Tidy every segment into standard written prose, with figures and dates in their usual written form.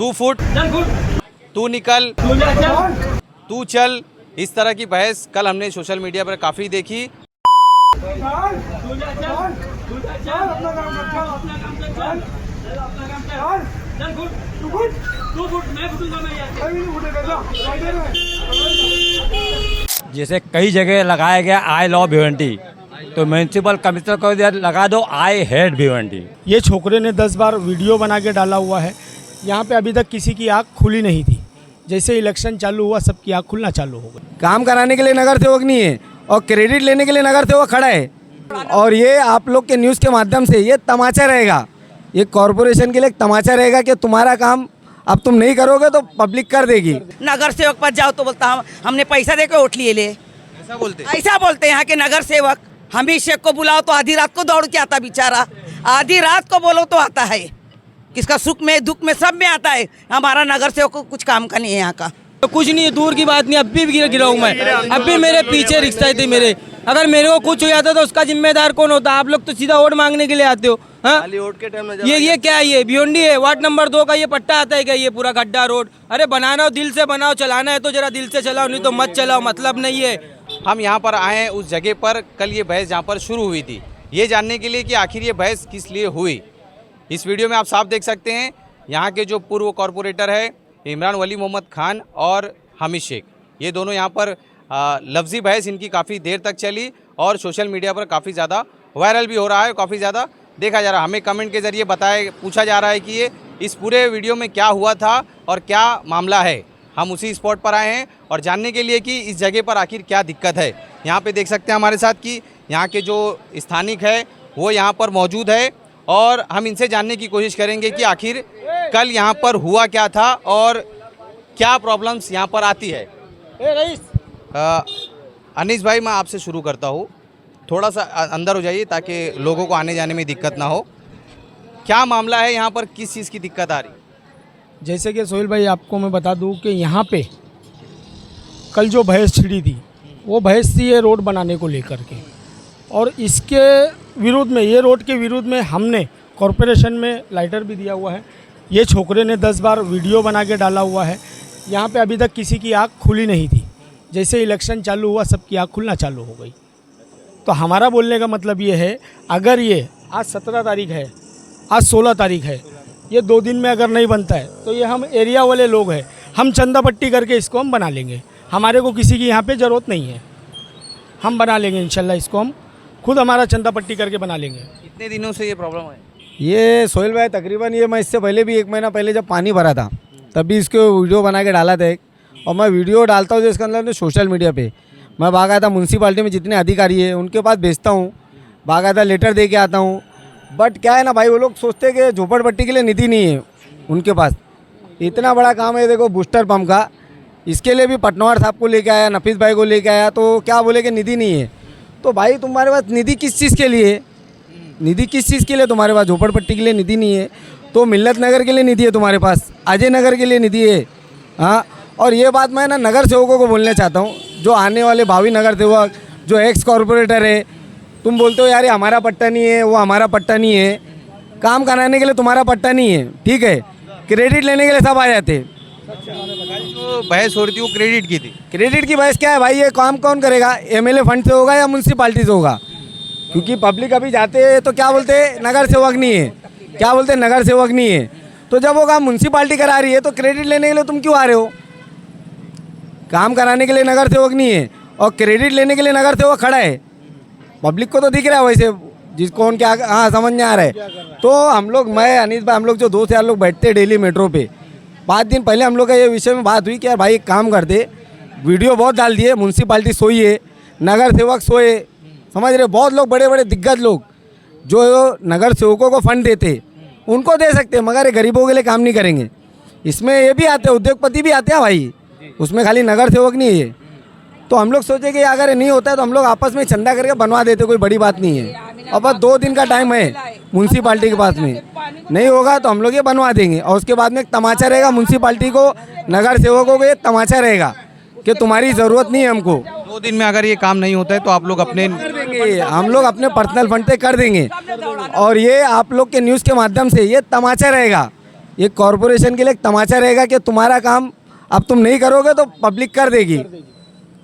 तू फुट, तू निकल, तू चल, इस तरह की बहस कल हमने सोशल मीडिया पर काफ़ी देखी। जैसे कई जगह लगाया गया आई लव भिवंडी, तो म्यूनसिपल कमिश्नर को लगा दो आई हेट भिवंडी। ये छोकरे ने 10 बार वीडियो बना के डाला हुआ है। यहाँ पे अभी तक किसी की आँख खुली नहीं थी, जैसे इलेक्शन चालू हुआ सबकी आँख खुलना चालू हो गई। काम कराने के लिए नगर सेवक नहीं है और क्रेडिट लेने के लिए नगर सेवक खड़ा है। और ये आप लोग के न्यूज़ के माध्यम से ये तमाचा रहेगा, ये कॉरपोरेशन के लिए एक तमाचा रहेगा कि तुम्हारा काम अब तुम नहीं करोगे तो पब्लिक कर देगी। नगर सेवक पर जाओ तो बोलता हमने पैसा देकर वोट लिए ले, ऐसा बोलते हैं यहाँ के नगर सेवक। हम ही शेख को बुलाओ तो आधी रात को दौड़ के आता बेचारा, आधी रात को बोलो तो आता है, किसका सुख में दुख में सब में आता है। हमारा नगर सेवक को कुछ काम का नहीं है यहाँ का। तो कुछ नहीं है, दूर की बात नहीं, अब भी गिरा हूँ मैं, अब भी मेरे पीछे रिश्ता थे मेरे। अगर मेरे को कुछ हो जाता तो उसका जिम्मेदार कौन होता? आप लोग तो सीधा वोट मांगने के लिए आते हो। हाँ, ये क्या है? ये भिवंडी है, वार्ड नंबर 2 का ये पट्टा आता है क्या? ये पूरा गड्ढा रोड। अरे बनाना हो दिल से बनाओ, चलाना है तो जरा दिल से चलाओ, नहीं तो मत चलाओ, मतलब नहीं है। हम यहाँ पर आए हैं उस जगह पर कल ये बहस जहाँ पर शुरू हुई थी, ये जानने के लिए कि आखिर ये बहस किस लिए हुई। इस वीडियो में आप साफ देख सकते हैं यहाँ के जो पूर्व कॉरपोरेटर है इमरान वली मोहम्मद खान और हामिद शेख, ये दोनों यहाँ पर लफ्ज़ी बहस इनकी काफ़ी देर तक चली और सोशल मीडिया पर काफ़ी ज़्यादा वायरल भी हो रहा है, काफ़ी ज़्यादा देखा जा रहा है। हमें कमेंट के ज़रिए पूछा जा रहा है कि ये इस पूरे वीडियो में क्या हुआ था और क्या मामला है। हम उसी स्पॉट पर आए हैं और जानने के लिए कि इस जगह पर आखिर क्या दिक्कत है। यहाँ पे देख सकते हैं हमारे साथ कि यहाँ के जो स्थानिक है वो यहाँ पर मौजूद है और हम इनसे जानने की कोशिश करेंगे कि आखिर कल यहाँ पर हुआ क्या था और क्या प्रॉब्लम्स यहाँ पर आती है। अनीस भाई, मैं आपसे शुरू करता हूँ, थोड़ा सा अंदर हो जाइए ताकि लोगों को आने जाने में दिक्कत ना हो। क्या मामला है यहाँ पर, किस चीज़ की दिक्कत आ रही? जैसे कि सोहेल भाई आपको मैं बता दूं कि यहाँ पे कल जो बहस छिड़ी थी वो बहस थी ये रोड बनाने को लेकर के, और इसके विरोध में, ये रोड के विरोध में हमने कॉरपोरेशन में लाइटर भी दिया हुआ है। ये छोकरे ने 10 बार वीडियो बना के डाला हुआ है। यहाँ पे अभी तक किसी की आँख खुली नहीं थी, जैसे इलेक्शन चालू हुआ सबकी आँख खुलना चालू हो गई। तो हमारा बोलने का मतलब ये है, अगर ये आज 17 तारीख है, आज 16 तारीख है, ये 2 दिन में अगर नहीं बनता है तो ये हम एरिया वाले लोग हैं, हम चंदा पट्टी करके इसको हम बना लेंगे। हमारे को किसी की यहाँ पे ज़रूरत नहीं है, हम बना लेंगे इंशाल्लाह, इसको हम खुद हमारा चंदा पट्टी करके बना लेंगे। कितने दिनों से ये प्रॉब्लम है? ये सोहेल भाई तकरीबन ये मैं इससे पहले भी 1 महीना पहले जब पानी भरा था तब भी इसको वीडियो बना के डाला था एक, और मैं वीडियो डालता हूँ जो इसके अंदर सोशल मीडिया पे। मैं बाकायदा म्यूनसिपाल्टी में जितने अधिकारी है उनके पास भेजता हूँ, बाकायदा लेटर दे के आता हूँ। बट क्या है ना भाई, वो लोग सोचते हैं कि झोपड़पट्टी के लिए निधि नहीं है उनके पास। इतना बड़ा काम है देखो बूस्टर पंप का, इसके लिए भी पटनवार साहब को लेके आया, नफीस भाई को लेके आया, तो क्या बोले कि निधि नहीं है। तो भाई तुम्हारे पास निधि किस चीज़ के लिए है? निधि किस चीज़ के लिए तुम्हारे पास? झोपड़पट्टी के लिए निधि नहीं है तो मिल्लत नगर के लिए निधि है तुम्हारे पास, अजय नगर के लिए निधि है। हाँ, और ये बात मैं ना नगर सेवकों को बोलना चाहता हूँ, जो आने वाले भावी नगर सेवक, जो एक्स कॉरपोरेटर है, तुम बोलते हो यार ये हमारा पट्टा नहीं है, वो हमारा पट्टा नहीं है। काम कराने के लिए तुम्हारा पट्टा नहीं है, ठीक है, क्रेडिट लेने के लिए सब आ जाते। तो बहस हो रही थी वो क्रेडिट की थी। क्रेडिट की बहस क्या है भाई? ये काम कौन करेगा? एमएलए फंड से होगा या म्यूनसिपाल्टी से होगा? क्योंकि पब्लिक अभी जाते हैं तो क्या बोलते हैं, नगर सेवक नहीं है, क्या बोलते हैं, नगर सेवक नहीं है। तो जब वो काम म्यूनसिपाल्टी करा रही है तो क्रेडिट लेने के लिए तुम क्यों आ रहे हो? काम कराने के लिए नगर सेवक नहीं है और क्रेडिट लेने के लिए नगर सेवक खड़ा है। पब्लिक को तो दिख रहा है वैसे, जिसको उनके हाँ समझ में आ रहा है। तो हम लोग, मैं अनीस भाई, हम लोग जो 2 से 4 लोग बैठते हैं डेली मेट्रो पे, 5 दिन पहले हम लोग का ये विषय में बात हुई कि यार भाई एक काम करते, वीडियो बहुत डाल दिए, म्यूनसिपाल्टी सोई है, नगर सेवक सोए, समझ रहे, बहुत लोग बड़े बड़े दिग्गज लोग जो नगर सेवकों को फंड देते उनको दे सकते हैं, मगर ये गरीबों के लिए काम नहीं करेंगे। इसमें ये भी आते हैं, उद्योगपति भी आते हैं भाई, उसमें खाली नगर सेवक नहीं है। तो हम लोग सोचे कि अगर नहीं होता है तो हम लोग आपस में चंदा करके बनवा देते, कोई बड़ी बात नहीं है। और बस 2 दिन का टाइम है म्यूनसिपाल्टी के पास में, नहीं होगा तो हम लोग ये बनवा देंगे। और उसके बाद में एक तमाचा रहेगा म्यूनसिपाल्टी को, नगर सेवकों को एक तमाचा रहेगा कि तुम्हारी ज़रूरत नहीं है हमको। 2 दिन में अगर ये काम नहीं होता है तो आप लोग अपने कर देंगे, हम लोग अपने पर्सनल फंड से कर देंगे। और ये आप लोग के न्यूज़ के माध्यम से ये तमाचा रहेगा, ये कॉरपोरेशन के लिए एक तमाचा रहेगा कि तुम्हारा काम अब तुम नहीं करोगे तो पब्लिक कर देगी,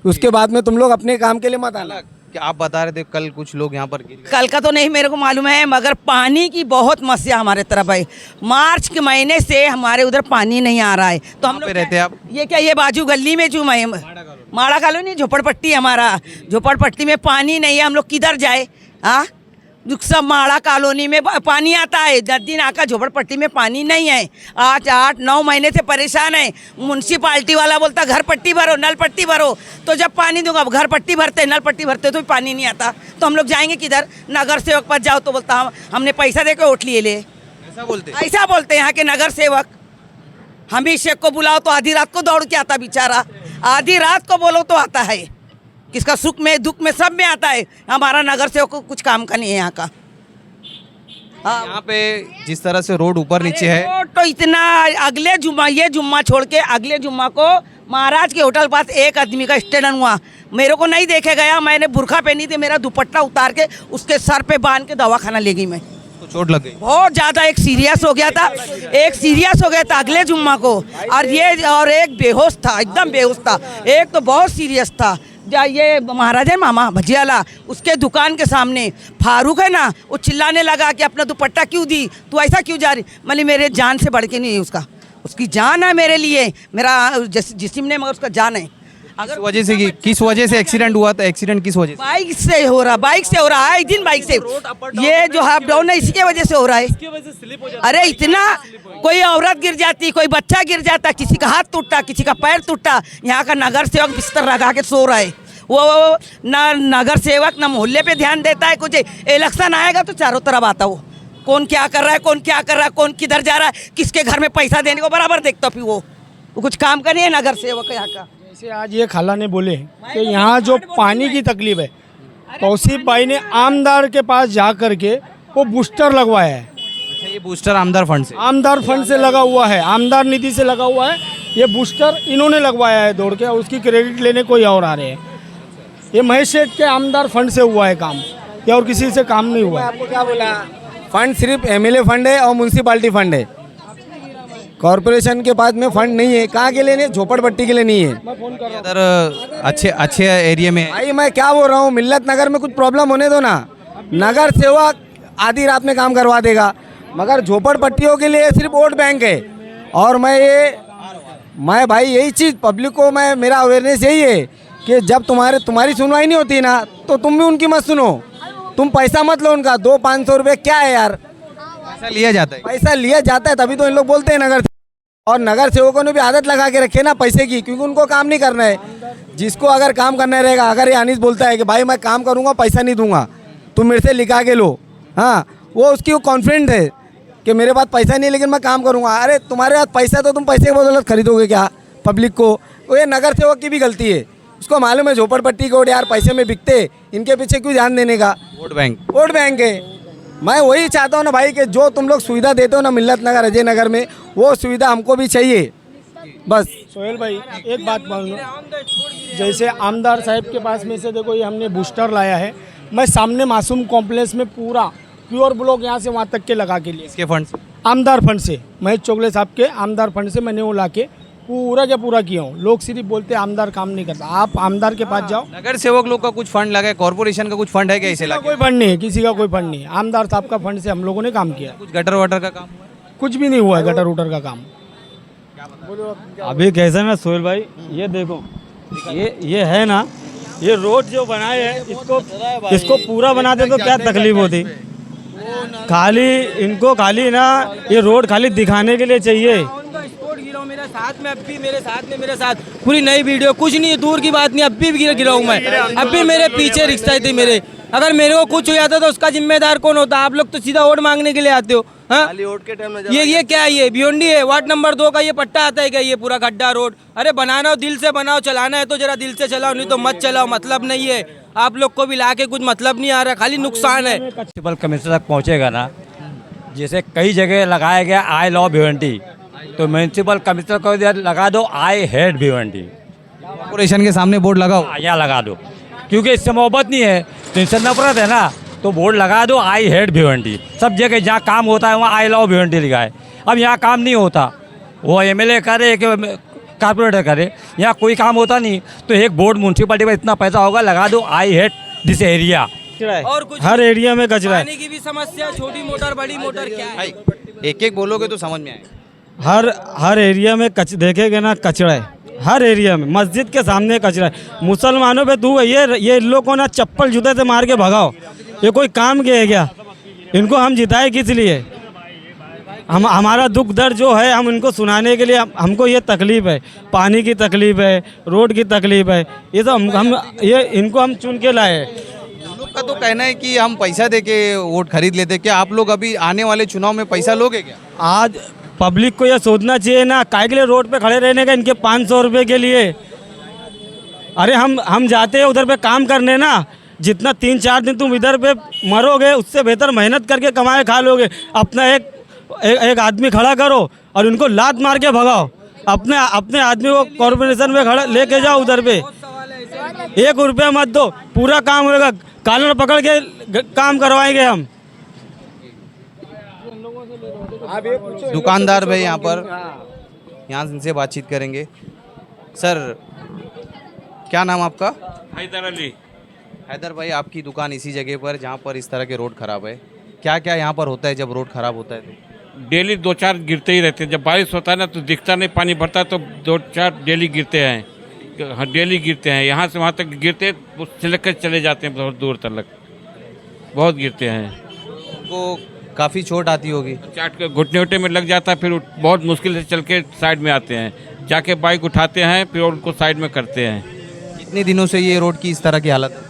उसके बाद में तुम लोग अपने काम के लिए मत आना। क्या आप बता रहे थे कल कुछ लोग यहाँ पर गिर गए? कल का तो नहीं मेरे को मालूम है, मगर पानी की बहुत समस्या हमारे तरफ है। मार्च के महीने से हमारे उधर पानी नहीं आ रहा है। तो हम पे लोग रहते हैं आप? ये क्या, ये बाजू गली में जो माड़ा कॉलोनी झोपड़पट्टी हमारा, झोपड़पट्टी में पानी नहीं है, हम लोग किधर जाए? हाँ, सब माड़ा कॉलोनी में पानी आता है, 10 दिन आका झोपड़पट्टी में पानी नहीं है। आज 8-9 महीने से परेशान है। म्यूनसिपाल्टी वाला बोलता घर पट्टी भरो, नल पट्टी भरो, तो जब पानी दूंगा घर पट्टी भरते, नल पट्टी भरते तो भी पानी नहीं आता, तो हम लोग जाएंगे किधर? नगर सेवक पास जाओ तो बोलता हमने पैसा दे के वोट लिए ले। ऐसा बोलते हैं? ऐसा बोलते हैं यहाँ के नगर सेवक। हम ही शेख को बुलाओ तो आधी रात को दौड़ के आता बेचारा, आधी रात को बोलो तो आता है। किसका सुख में दुख में सब में आता है। हमारा नगर सेवक को कुछ काम का नहीं है यहाँ का। हाँ, यहाँ पे जिस तरह से रोड ऊपर नीचे है, रोड तो इतना, अगले जुम्मा, ये जुम्मा छोड़ के अगले जुम्मा को महाराज के होटल पास एक आदमी का एक्सीडेंट हुआ। मेरे को नहीं देखे गया, मैंने बुरखा पहनी थी, मेरा दुपट्टा उतार के उसके सर पे बांध के दवाखाना ले गई मैं। तो चोट लग गई? बहुत ज़्यादा, एक सीरियस हो गया था, एक सीरियस हो गया था अगले जुम्मा को, और एक बेहोश था, एकदम बेहोश था। एक तो बहुत सीरियस था। ये महाराज है मामा भजियाला, उसके दुकान के सामने फारूक है ना, वो चिल्लाने लगा कि अपना दुपट्टा क्यों दी, तू ऐसा क्यों जा रही? मतलब मेरे जान से बढ़ के नहीं है उसका, उसकी जान है मेरे लिए, मेरा जिस्म ने, मगर उसका जान है। अगर वजह से किस वजह से एक्सीडेंट हुआ था? एक्सीडेंट किस वजह से? बाइक से हो रहा, बाइक से हो रहा है, दिन बाइक से। ये जो हाफ डाउन है इसकी वजह से हो रहा है। अरे इतना, कोई औरत गिर जाती, कोई बच्चा गिर जाता, किसी का हाथ टूटता, किसी का पैर टूटता। यहाँ का नगर सेवक बिस्तर लगा के सो रहा है। वो ना नगर सेवक ना मोहल्ले पे ध्यान देता है। कुछ इलेक्शन आएगा तो चारों तरफ आता वो, कौन क्या कर रहा है, कौन क्या कर रहा है, कौन किधर जा रहा है, किसके घर में पैसा देने को बराबर देखता। फिर वो कुछ काम का नहीं है नगर सेवक यहाँ का। जैसे आज ये खाला ने बोले कि यहाँ जो पानी की तकलीफ है, तौसीफ भाई ने आमदार के पास जा करके वो बूस्टर लगवाया है। अच्छा, ये बूस्टर आमदार फंड से? आमदार फंड से लगा हुआ है, आमदार निधि से लगा हुआ है। ये बूस्टर इन्होंने लगवाया है दौड़ के, उसकी क्रेडिट लेने कोई और आ रहे हैं। ये महेश शेठ के आमदार फंड से हुआ है काम, या और किसी से काम नहीं हुआ है। आपको क्या बोला? फंड सिर्फ एमएलए फंड है और म्यूनसिपाल्टी फंड है, कॉरपोरेशन के पास में फंड नहीं है। कहाँ के लिए नहीं? झोपड़पट्टी के लिए नहीं है। इधर अच्छे एरिया में है। भाई मैं क्या बोल रहा हूँ, मिल्लत नगर में कुछ प्रॉब्लम होने दो ना, नगर सेवक आधी रात में काम करवा देगा, मगर झोपड़पट्टियों के लिए सिर्फ वोट बैंक है। और मैं भाई यही चीज़ पब्लिक को, मेरा अवेयरनेस यही है कि जब तुम्हारी सुनवाई नहीं होती ना, तो तुम भी उनकी मत सुनो, तुम पैसा मत लो उनका। 200-500 रुपये क्या है यार, पैसा लिया जाता है। पैसा लिया जाता है, तभी तो इन लोग बोलते हैं नगर। और नगर सेवकों ने भी आदत लगा के रखे ना पैसे की, क्योंकि उनको काम नहीं करना है। जिसको अगर काम करना रहेगा, अगर ये अनीस बोलता है कि भाई मैं काम करूँगा पैसा नहीं दूंगा, तुम मेरे से लिखा के लो, हाँ, वो उसकी वो कॉन्फिडेंट है कि मेरे पास पैसा नहीं है लेकिन मैं काम करूँगा। अरे तुम्हारे पास पैसा तो तुम पैसे के बदौलत खरीदोगे क्या पब्लिक को? वो ये नगर सेवक की भी गलती है, उसको मालूम है झोपड़पट्टी को यार पैसे में बिकते, इनके पीछे क्यों ध्यान देने का? Vote bank. वोट बैंक है। मैं वही चाहता हूँ ना भाई कि जो तुम लोग सुविधा देते हो ना मिल्लत नगर, अजय नगर में, वो सुविधा हमको भी चाहिए बस। सोहेल भाई एक बात मालूम, जैसे आमदार साहब के पास में से देखो ये हमने बूस्टर लाया है, मैं सामने मासूम कॉम्प्लेक्स में पूरा प्योर ब्लॉक यहाँ से वहाँ तक के लगा के लिए, इसके फंड से, आमदार फंड से, महेश चोगले साहब के आमदार फंड से मैंने वो ला के पूरा के पूरा किया हूँ। लोग सिर्फ बोलते हैं आमदार काम नहीं करता, आप आमदार के पास जाओ। नगर सेवक लोग का कुछ फंड लगा है, कॉर्पोरेशन का कुछ फंड है क्या इसे लगा? कोई फंड नहीं है, किसी का कोई फंड नहीं है। आमदार साहब का फंड से हम लोगों ने काम किया। कुछ गटर वटर का काम हुआ है? कुछ भी नहीं हुआ है गटर उटर का काम। अभी कैसे ना सोहेल भाई, ये देखो, ये है ना, ये रोड जो बनाए हैं, इसको पूरा बनाते तो क्या तकलीफ होती। खाली ना ये रोड खाली दिखाने के लिए चाहिए। मेरे साथ में, अब भी मेरे साथ पूरी नई वीडियो, कुछ नहीं है, दूर की बात नहीं, अब भी गिरा हूँ मैं। अब भी मेरे पीछे रिक्शा थी मेरे, अगर मेरे को कुछ हो जाता तो उसका जिम्मेदार कौन होता? आप लोग तो सीधा वोट मांगने के लिए आते हो। हाँ, ये क्या है? ये भिवंडी है, वार्ड नंबर 2 का ये पट्टा आता है क्या? ये पूरा गड्ढा रोड। अरे बनाना हो दिल से बनाओ, चलाना है तो जरा दिल से चलाओ, नहीं तो मत चलाओ, मतलब नहीं है। आप लोग को भी ला के कुछ मतलब नहीं आ रहा, खाली नुकसान है। म्यूनसिपल कमिश्नर तक पहुँचेगा ना, जैसे कई जगह लगाया गया आई लव भिवंडी, तो म्यूनसिपल कमिश्नर को इधर लगा दो आई हेट भिवंडी। कॉर्पोरेशन के सामने बोर्ड लगाओ, यहाँ लगा दो, क्योंकि इससे मोहब्बत नहीं है तो इससे नफरत है ना, तो बोर्ड लगा दो आई हेट भिवंडी। सब जगह जहाँ काम होता है वहाँ आई लव भिवंडी लिखा है। अब यहाँ काम नहीं होता, वो एमएलए करे कि कारपोरेटर करे, यहाँ कोई काम होता नहीं। तो एक बोर्ड म्यूनसिपलिटी में इतना पैसा होगा, लगा दो आई हेट दिस एरिया। और कुछ हर एरिया में कचरा है। पानी की भी समस्या, छोटी मोटर बड़ी मोटर क्या है? भाई एक एक बोलोगे तो समझ में आएगा। हर एरिया में देखेंगे ना कचरा है, हर एरिया में। मस्जिद के सामने कचरा है। मुसलमानों पे तू ये इन लोग को ना चप्पल जूते से मार के भगाओ, ये कोई काम के है क्या? इनको हम जिताए किस लिए? हमारा दुख दर्द जो है हम इनको सुनाने के लिए, हमको ये तकलीफ है, पानी की तकलीफ है, रोड की तकलीफ है, ये तो इनको हम चुन के लाए। लोग का तो कहना है कि हम पैसा दे के वोट खरीद लेते। क्या आप लोग अभी आने वाले चुनाव में पैसा लोगे क्या? आज पब्लिक को ये सोचना चाहिए ना, काहे के लिए रोड पे खड़े रहने का इनके 500 रुपये के लिए? अरे हम जाते हैं उधर पे काम करने ना, जितना 3-4 दिन तुम इधर पे मरोगे उससे बेहतर मेहनत करके कमाए खा लोगे। अपना एक आदमी खड़ा करो और उनको लात मार के भगाओ। अपने आदमी को कॉर्पोरेशन में खड़ा लेके जाओ, उधर पे 1 रुपया मत दो, पूरा काम होगा। कॉलर पकड़ के काम करवाएंगे हम। दुकानदार भाई यहाँ पर, यहाँ इनसे बातचीत करेंगे। सर क्या नाम आपका? हैदर अली। हैदर भाई, आपकी दुकान इसी जगह पर जहाँ पर इस तरह के रोड खराब है, क्या क्या यहाँ पर होता है जब रोड खराब होता है तो? डेली 2-4 गिरते ही रहते हैं। जब बारिश होता है ना तो दिखता नहीं, पानी भरता है तो 2-4 डेली गिरते हैं। हाँ, डेली गिरते हैं, यहाँ से वहाँ तक गिरते, छिलक कर चले जाते हैं बहुत दूर तक, बहुत गिरते हैं। उनको काफ़ी चोट आती होगी? चाट के घुटने वुटने में लग जाता है, फिर बहुत मुश्किल से चल के साइड में आते हैं, जाके बाइक उठाते हैं, फिर उनको साइड में करते हैं। कितने दिनों से ये रोड की इस तरह की हालत है?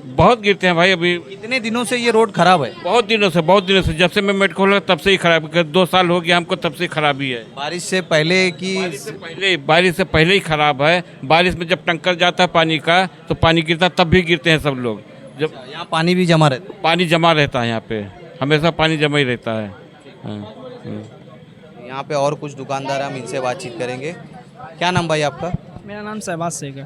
बहुत गिरते हैं भाई। अभी कितने दिनों से ये रोड खराब है? बहुत दिनों से जब से मैं मेट खोला तब से ही खराब है। 2 साल हो गया हमको, तब से खराबी है। बारिश से पहले की? बारिश से पहले ही खराब है। बारिश में जब टंकर जाता है पानी का तो पानी गिरता, तब भी गिरते हैं सब लोग। जब यहाँ पानी भी जमा रहता है? पानी जमा रहता है, यहाँ पे हमेशा पानी जमा ही रहता है। यहाँ पे और कुछ दुकानदार हैं, हम इनसे बातचीत करेंगे। क्या नाम भाई आपका? मेरा नाम शहबाज शेख है।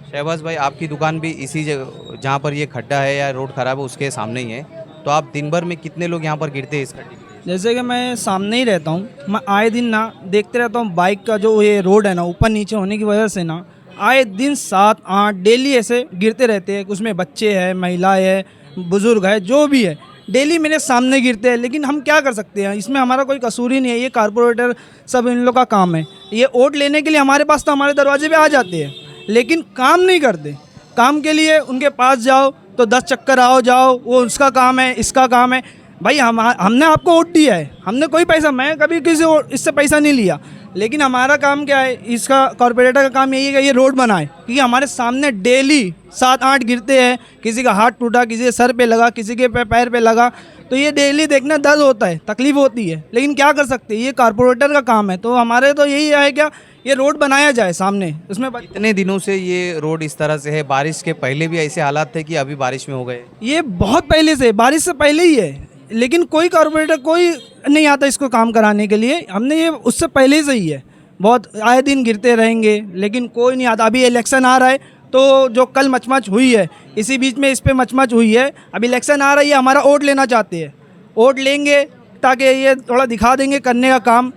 शहबाज भाई, आपकी दुकान भी इसी जगह जहाँ पर ये खड्डा है या रोड खराब है उसके सामने ही है, तो आप दिन भर में कितने लोग यहाँ पर गिरते हैं इस खड्डे में? जैसे कि मैं सामने ही रहता हूँ, मैं आए दिन ना देखते रहता हूँ। बाइक का जो ये रोड है ना, ऊपर नीचे होने की वजह से ना आए दिन 7-8 डेली ऐसे गिरते रहते हैं। उसमें बच्चे हैं, महिलाएं हैं, बुजुर्ग है, जो भी है, डेली मेरे सामने गिरते हैं। लेकिन हम क्या कर सकते हैं, इसमें हमारा कोई कसूर ही नहीं है। ये कारपोरेटर सब इन लोग का काम है। ये वोट लेने के लिए हमारे पास तो हमारे दरवाजे पे आ जाते हैं, लेकिन काम नहीं करते। काम के लिए उनके पास जाओ तो 10 चक्कर आओ जाओ, वो उसका काम है, इसका काम है। भाई हमने आपको वोट दिया है, हमने कोई पैसा, मैं कभी किसी इससे पैसा नहीं लिया, लेकिन हमारा काम क्या है, इसका कॉर्पोरेटर का काम यही है कि ये रोड बनाए। क्योंकि हमारे सामने डेली 7-8 गिरते हैं, किसी का हाथ टूटा, किसी के सर पे लगा, किसी के पैर पे लगा, तो ये डेली देखना दर्द होता है, तकलीफ होती है। लेकिन क्या कर सकते हैं, ये कॉर्पोरेटर का काम है। तो हमारे तो यही है क्या, ये रोड बनाया जाए सामने। उसमें कितने दिनों से ये रोड इस तरह से है? बारिश के पहले भी ऐसे हालात थे कि अभी बारिश में हो गए? ये बहुत पहले से, बारिश से पहले ही है, लेकिन कोई कॉर्पोरेटर कोई नहीं आता इसको काम कराने के लिए। हमने ये उससे पहले से ही है, बहुत आए दिन गिरते रहेंगे, लेकिन कोई नहीं आता। अभी इलेक्शन आ रहा है, तो जो कल मचमच हुई है, इसी बीच में इस पर मचमच हुई है। अभी इलेक्शन आ रही है, हमारा वोट लेना चाहते हैं, वोट लेंगे ताकि ये थोड़ा दिखा देंगे करने का काम,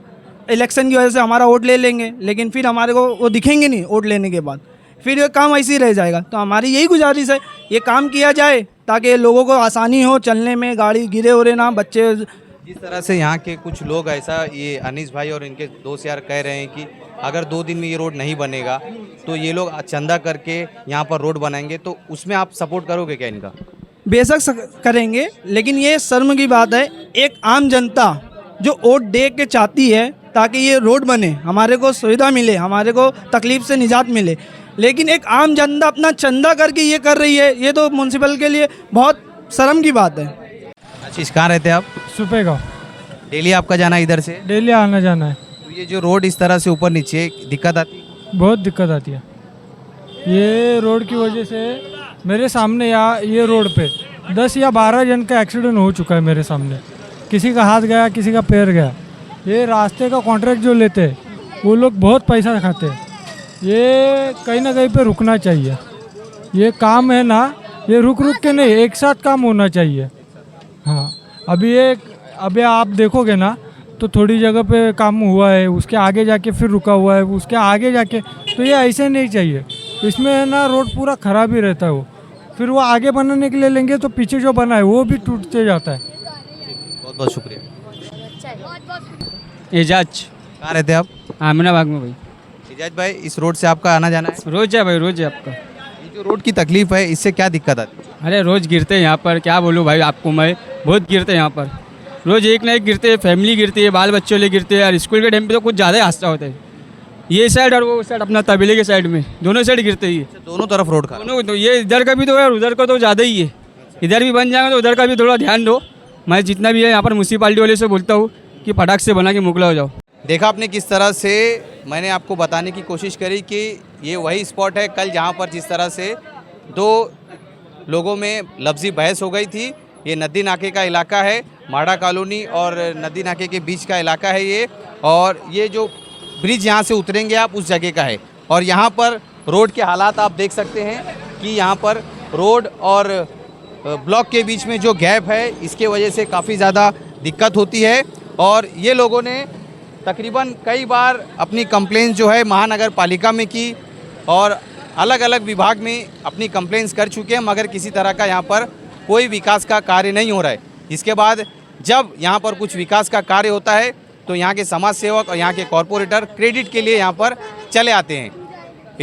इलेक्शन की वजह से हमारा वोट ले लेंगे, लेकिन फिर हमारे को वो दिखेंगे नहीं वोट लेने के बाद, फिर ये काम ऐसे ही रह जाएगा। तो हमारी यही गुजारिश है, ये काम किया जाए ताकि लोगों को आसानी हो चलने में, गाड़ी गिरे हो रहे ना, बच्चे। जिस तरह से यहाँ के कुछ लोग ऐसा, ये अनीस भाई और इनके दोस्त यार कह रहे हैं कि अगर 2 दिन में ये रोड नहीं बनेगा तो ये लोग चंदा करके यहाँ पर रोड बनाएंगे, तो उसमें आप सपोर्ट करोगे क्या इनका? बेशक करेंगे, लेकिन ये शर्म की बात है, एक आम जनता जो वोट दे के चाहती है ताकि ये रोड बने, हमारे को सुविधा मिले, हमारे को तकलीफ से निजात मिले, लेकिन एक आम जनता अपना चंदा करके ये कर रही है, ये तो म्यूनसिपल के लिए बहुत शर्म की बात है। आशीष, कहाँ रहते हैं आप? सुपेगांव। डेली आपका जाना इधर से? डेली आना जाना है। तो ये जो रोड इस तरह से ऊपर नीचे दिक्कत आती है? बहुत दिक्कत आती है। ये रोड की वजह से मेरे सामने ये रोड पे 10 या 12 जन का एक्सीडेंट हो चुका है मेरे सामने। किसी का हाथ गया, किसी का पैर गया। ये रास्ते का कॉन्ट्रैक्ट जो लेते हैं वो लोग बहुत पैसा खाते हैं। ये कहीं ना कहीं पे रुकना चाहिए। ये काम है ना, ये रुक के नहीं, एक साथ काम होना चाहिए। हाँ, अभी आप देखोगे ना तो थोड़ी जगह पे काम हुआ है, उसके आगे जाके फिर रुका हुआ है, उसके आगे जाके, तो ये ऐसे नहीं चाहिए। इसमें है ना रोड पूरा ख़राब ही रहता है वो, फिर वो आगे बनाने के लिए लेंगे तो पीछे जो बना है वो भी टूटते जाता है। बहुत बहुत शुक्रिया। एजाज कहाँ रहते हैं आप? आमिनाबाग में भाई। इजाज भाई, इस रोड से आपका आना जाना है? रोज़ है भाई, रोज़ है आपका। ये जो रोड की तकलीफ है, इससे क्या दिक्कत आती है? अरे रोज़ गिरते हैं यहाँ पर, क्या बोलूँ भाई आपको मैं, बहुत गिरते हैं यहाँ पर। रोज़ एक ना एक गिरते हैं, फैमिली गिरती है, बाल बच्चों लिए गिरते हैं, और स्कूल के टाइम पे तो कुछ ज़्यादा ही हादसा होता है। ये साइड और वो साइड, अपना तबेले के साइड में, दोनों साइड गिरते ही है। दोनों तरफ रोड का? दोनों तो, ये इधर का भी तो है और उधर का तो ज़्यादा ही है। इधर भी बन जाएगा तो उधर का भी थोड़ा ध्यान दो। मैं जितना भी है यहाँ पर म्यूनसिपालिटी वाले से बोलता हूँ कि फटाक से बना के मोकला हो जाओ। देखा आपने किस तरह से मैंने आपको बताने की कोशिश करी कि ये वही स्पॉट है कल जहाँ पर जिस तरह से दो लोगों में लफ्जी बहस हो गई थी। ये नदी नाके का इलाका है, माड़ा कॉलोनी और नदी नाके के बीच का इलाका है ये, और ये जो ब्रिज यहाँ से उतरेंगे आप उस जगह का है। और यहाँ पर रोड के हालात आप देख सकते हैं कि यहाँ पर रोड और ब्लॉक के बीच में जो गैप है, इसके वजह से काफ़ी ज़्यादा दिक्कत होती है। और ये लोगों ने तकरीबन कई बार अपनी कंप्लेंट जो है महानगर पालिका में की और अलग अलग विभाग में अपनी कंप्लेंट्स कर चुके हैं, मगर किसी तरह का यहाँ पर कोई विकास का कार्य नहीं हो रहा है। इसके बाद जब यहाँ पर कुछ विकास का कार्य होता है तो यहाँ के समाज सेवक और यहाँ के कॉरपोरेटर क्रेडिट के लिए यहाँ पर चले आते हैं।